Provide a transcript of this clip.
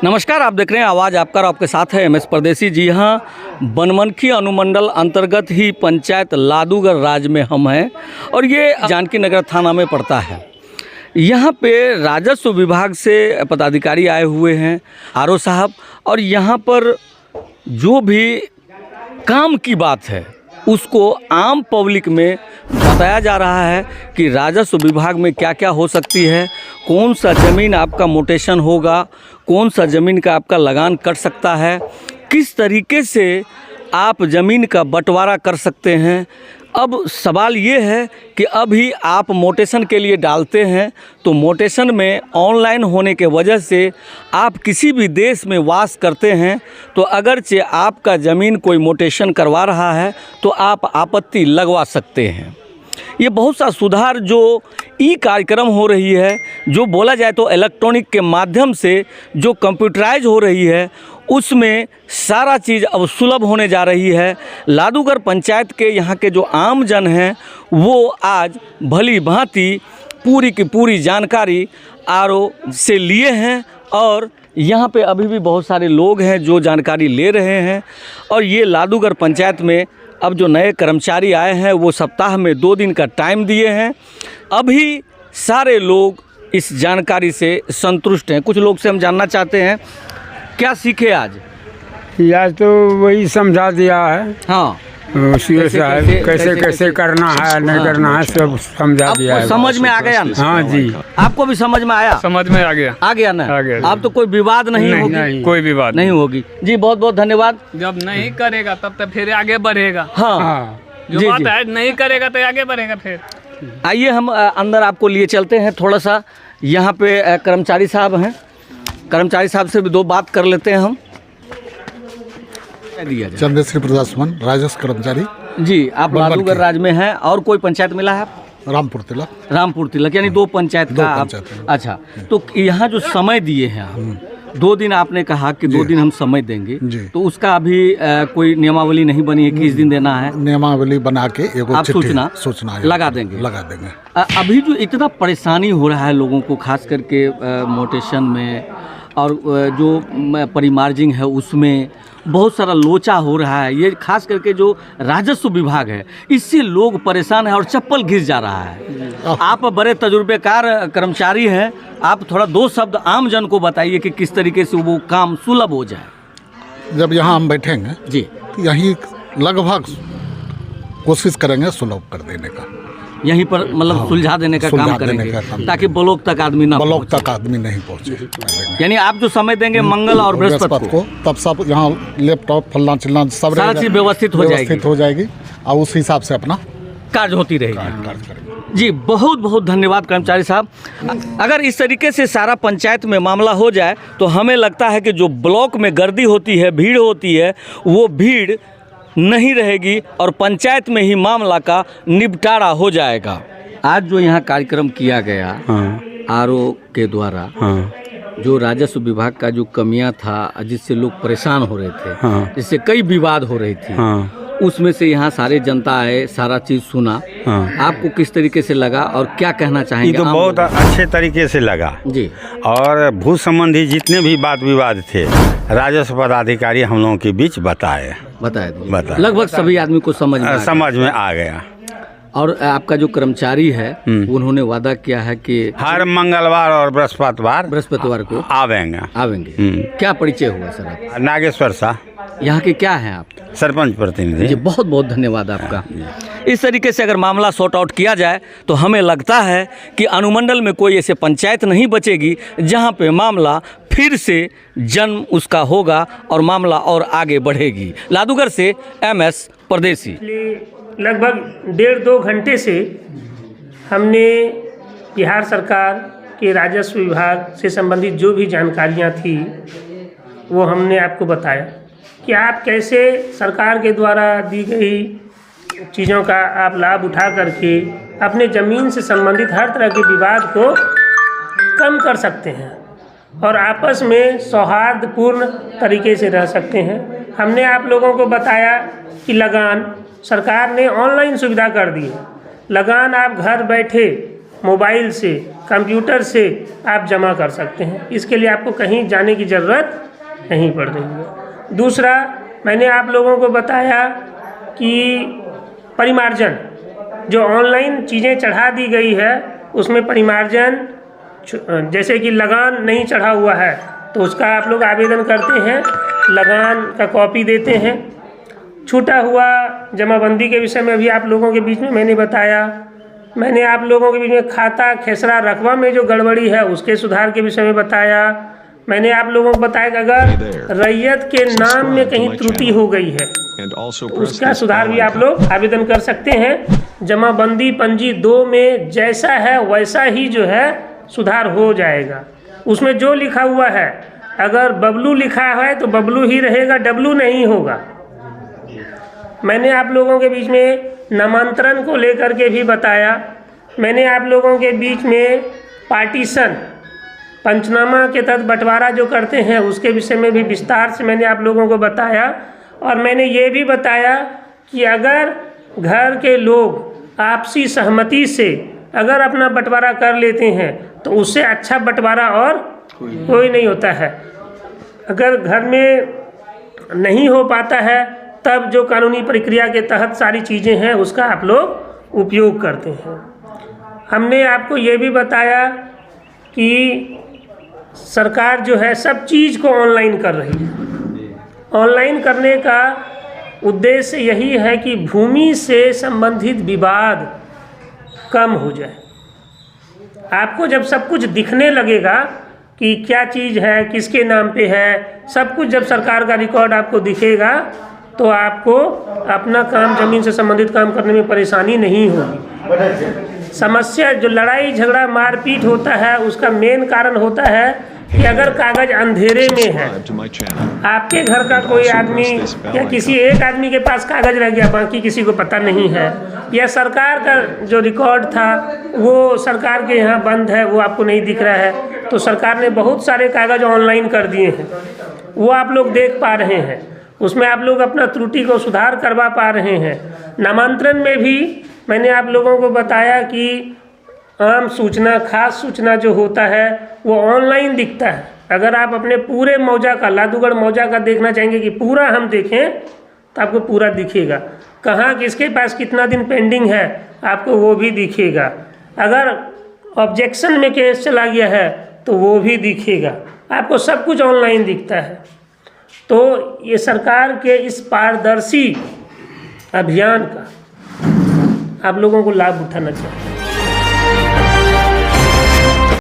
नमस्कार, आप देख रहे हैं आवाज़ आपका और आपके साथ है एमएस परदेसी। जी हाँ, बनमनखी अनुमंडल अंतर्गत ही पंचायत लादूगर राज में हम हैं और ये जानकी नगर थाना में पड़ता है। यहाँ पे राजस्व विभाग से पदाधिकारी आए हुए हैं, आरओ साहब, और यहाँ पर जो भी काम की बात है उसको आम पब्लिक में बताया जा रहा है कि राजस्व विभाग में क्या क्या हो सकती है, कौन सा ज़मीन आपका मोटेशन होगा, कौन सा ज़मीन का आपका लगान कट सकता है, किस तरीके से आप ज़मीन का बंटवारा कर सकते हैं। अब सवाल ये है कि अभी आप मोटेशन के लिए डालते हैं तो मोटेशन में ऑनलाइन होने के वजह से आप किसी भी देश में वास करते हैं तो अगरचे आपका ज़मीन कोई मोटेशन करवा रहा है तो आप आपत्ति लगवा सकते हैं। ये बहुत सा सुधार जो ई कार्यक्रम हो रही है, जो बोला जाए तो इलेक्ट्रॉनिक के माध्यम से जो कंप्यूटराइज हो रही है, उसमें सारा चीज़ अब सुलभ होने जा रही है। लादूगर पंचायत के यहाँ के जो आम जन हैं वो आज भली भांति पूरी की पूरी जानकारी आरओ से लिए हैं और यहाँ पे अभी भी बहुत सारे लोग हैं जो जानकारी ले रहे हैं। और ये लादूगर पंचायत में अब जो नए कर्मचारी आए हैं वो सप्ताह में 2 दिन का टाइम दिए हैं। अभी सारे लोग इस जानकारी से संतुष्ट हैं। कुछ लोग से हम जानना चाहते हैं क्या सीखे आज। तो वही समझा दिया है। हाँ, कैसे कैसे करना है, नहीं करना है, सब समझा दिया है। समझ में आ गया ना? हाँ जी, आपको भी समझ में आया? समझ में आ गया ना? आ गया। आप तो कोई विवाद नहीं होगी? कोई विवाद नहीं होगी। जी बहुत बहुत धन्यवाद। जब नहीं करेगा तब तक फिर आगे बढ़ेगा। हाँ, जो बात है नहीं करेगा तो आगे बढ़ेगा। फिर आइए हम अंदर आपको लिए चलते हैं थोड़ा सा। यहाँ पे कर्मचारी साहब हैं, कर्मचारी साहब से भी 2 बात कर लेते हैं हम। चंद्रश्री प्रसाद सुमन, राजस्व कर्मचारी। जी, आप लादूगर राज में हैं और कोई पंचायत मिला है? रामपुर तिलक। रामपुर तिलक यानी 2 पंचायत का आप। अच्छा, तो यहाँ जो समय दिए हैं आप 2 दिन, आपने कहा कि 2 दिन हम समय देंगे, तो उसका अभी कोई नियमावली नहीं बनी है कि इस दिन देना है? नियमावली बना के आप सूचना लगा देंगे। अभी जो इतना परेशानी हो रहा है लोगों को, खास करके मोटेशन में और जो परिमार्जिंग है उसमें बहुत सारा लोचा हो रहा है, ये खास करके जो राजस्व विभाग है इससे लोग परेशान है और चप्पल घिस जा रहा है। आप बड़े तजुर्बेकार कर्मचारी हैं, आप थोड़ा 2 शब्द आम जन को बताइए कि किस तरीके से वो काम सुलभ हो जाए। जब यहाँ हम बैठेंगे जी, यही लगभग कोशिश करेंगे सुलभ कर देने का, यहीं पर मतलब सुलझा देने का काम करेंगे ताकि ब्लॉक तक आदमी नहीं पहुँचे। यानी आप जो समय देंगे मंगल और बृहस्पति को, तब सब यहाँ लैपटॉप फलना चिल्ला सब सारा चीज व्यवस्थित हो जाएगी और उस हिसाब से अपना कार्य होती रहेगी। जी बहुत बहुत धन्यवाद कर्मचारी साहब। अगर इस तरीके से सारा पंचायत में मामला हो जाए तो हमें लगता है कि जो ब्लॉक में गर्दी होती है, भीड़ होती है, वो भीड़ नहीं रहेगी और पंचायत में ही मामला का निपटारा हो जाएगा। आज जो यहाँ कार्यक्रम किया गया आरओ के द्वारा, जो राजस्व विभाग का जो कमियां था जिससे लोग परेशान हो रहे थे, जिससे कई विवाद हो रही थी, उसमें से यहाँ सारे जनता आए, सारा चीज़ सुना। आपको किस तरीके से लगा और क्या कहना चाहेंगे? ये तो बहुत अच्छे तरीके से लगा जी। और भू संबंधी जितने भी वाद विवाद थे राजस्व पदाधिकारी हम लोगों के बीच बताए। लगभग सभी आदमी को समझ में आ गया। और आपका जो कर्मचारी है उन्होंने वादा किया है कि हर मंगलवार और बृहस्पतिवार को आवेंगे। क्या परिचय हुआ सर आप? नागेश्वर शाह। यहाँ के क्या हैं आप? सरपंच प्रतिनिधि। जी बहुत बहुत धन्यवाद आपका। इस तरीके से अगर मामला सॉर्ट आउट किया जाए तो हमें लगता है कि अनुमंडल में कोई ऐसे पंचायत नहीं बचेगी जहाँ पे मामला फिर से जन्म उसका होगा और मामला और आगे बढ़ेगी। लादूगर से एमएस परदेसी। लगभग 1.5-2 घंटे से हमने बिहार सरकार के राजस्व विभाग से संबंधित जो भी जानकारियां थी वो हमने आपको बताया कि आप कैसे सरकार के द्वारा दी गई चीज़ों का आप लाभ उठा करके अपने ज़मीन से संबंधित हर तरह के विवाद को कम कर सकते हैं और आपस में सौहार्दपूर्ण तरीके से रह सकते हैं। हमने आप लोगों को बताया कि लगान सरकार ने ऑनलाइन सुविधा कर दी है। लगान आप घर बैठे मोबाइल से, कंप्यूटर से आप जमा कर सकते हैं। इसके लिए आपको कहीं जाने की ज़रूरत नहीं पड़ रही है। दूसरा, मैंने आप लोगों को बताया कि परिमार्जन जो ऑनलाइन चीज़ें चढ़ा दी गई है उसमें परिमार्जन जैसे कि लगान नहीं चढ़ा हुआ है तो उसका आप लोग आवेदन करते हैं, लगान का कॉपी देते हैं। छूटा हुआ जमाबंदी के विषय में भी आप लोगों के बीच में मैंने बताया। मैंने आप लोगों के बीच में खाता खेसरा रकबा में जो गड़बड़ी है उसके सुधार के विषय में बताया। मैंने आप लोगों को बताया कि अगर रैयत के नाम में कहीं त्रुटि हो गई है तो उसका सुधार भी आप लोग आवेदन कर सकते हैं। जमाबंदी पंजी 2 में जैसा है वैसा ही जो है सुधार हो जाएगा। उसमें जो लिखा हुआ है, अगर बबलू लिखा है तो बबलू ही रहेगा, डब्लू नहीं होगा। मैंने आप लोगों के बीच में नामांतरण को लेकर के भी बताया। मैंने आप लोगों के बीच में पार्टीशन पंचनामा के तहत बंटवारा जो करते हैं उसके विषय में भी विस्तार से मैंने आप लोगों को बताया। और मैंने ये भी बताया कि अगर घर के लोग आपसी सहमति से अगर अपना बंटवारा कर लेते हैं तो उससे अच्छा बंटवारा और कोई नहीं होता है। अगर घर में नहीं हो पाता है तब जो कानूनी प्रक्रिया के तहत सारी चीज़ें हैं उसका आप लोग उपयोग करते हैं। हमने आपको ये भी बताया कि सरकार जो है सब चीज़ को ऑनलाइन कर रही है। ऑनलाइन करने का उद्देश्य यही है कि भूमि से संबंधित विवाद कम हो जाए। आपको जब सब कुछ दिखने लगेगा कि क्या चीज़ है, किसके नाम पे है, सब कुछ जब सरकार का रिकॉर्ड आपको दिखेगा तो आपको अपना काम, ज़मीन से संबंधित काम करने में परेशानी नहीं होगी। समस्या जो लड़ाई झगड़ा मारपीट होता है उसका मेन कारण होता है कि अगर कागज़ अंधेरे में है, आपके घर का कोई आदमी या किसी एक आदमी के पास कागज़ रह गया, बाकी किसी को पता नहीं है, या सरकार का जो रिकॉर्ड था वो सरकार के यहाँ बंद है, वो आपको नहीं दिख रहा है, तो सरकार ने बहुत सारे कागज़ ऑनलाइन कर दिए हैं, वो आप लोग देख पा रहे हैं। उसमें आप लोग अपना त्रुटि को सुधार करवा पा रहे हैं। नामांतरण में भी मैंने आप लोगों को बताया कि आम सूचना, खास सूचना जो होता है वो ऑनलाइन दिखता है। अगर आप अपने पूरे मौजा का, लादूगढ़ मौजा का देखना चाहेंगे कि पूरा हम देखें तो आपको पूरा दिखेगा। कहाँ किसके पास कितना दिन पेंडिंग है आपको वो भी दिखेगा। अगर ऑब्जेक्शन में केस चला गया है तो वो भी दिखेगा। आपको सब कुछ ऑनलाइन दिखता है। तो ये सरकार के इस पारदर्शी अभियान का आप लोगों को लाभ उठाना चाहिए।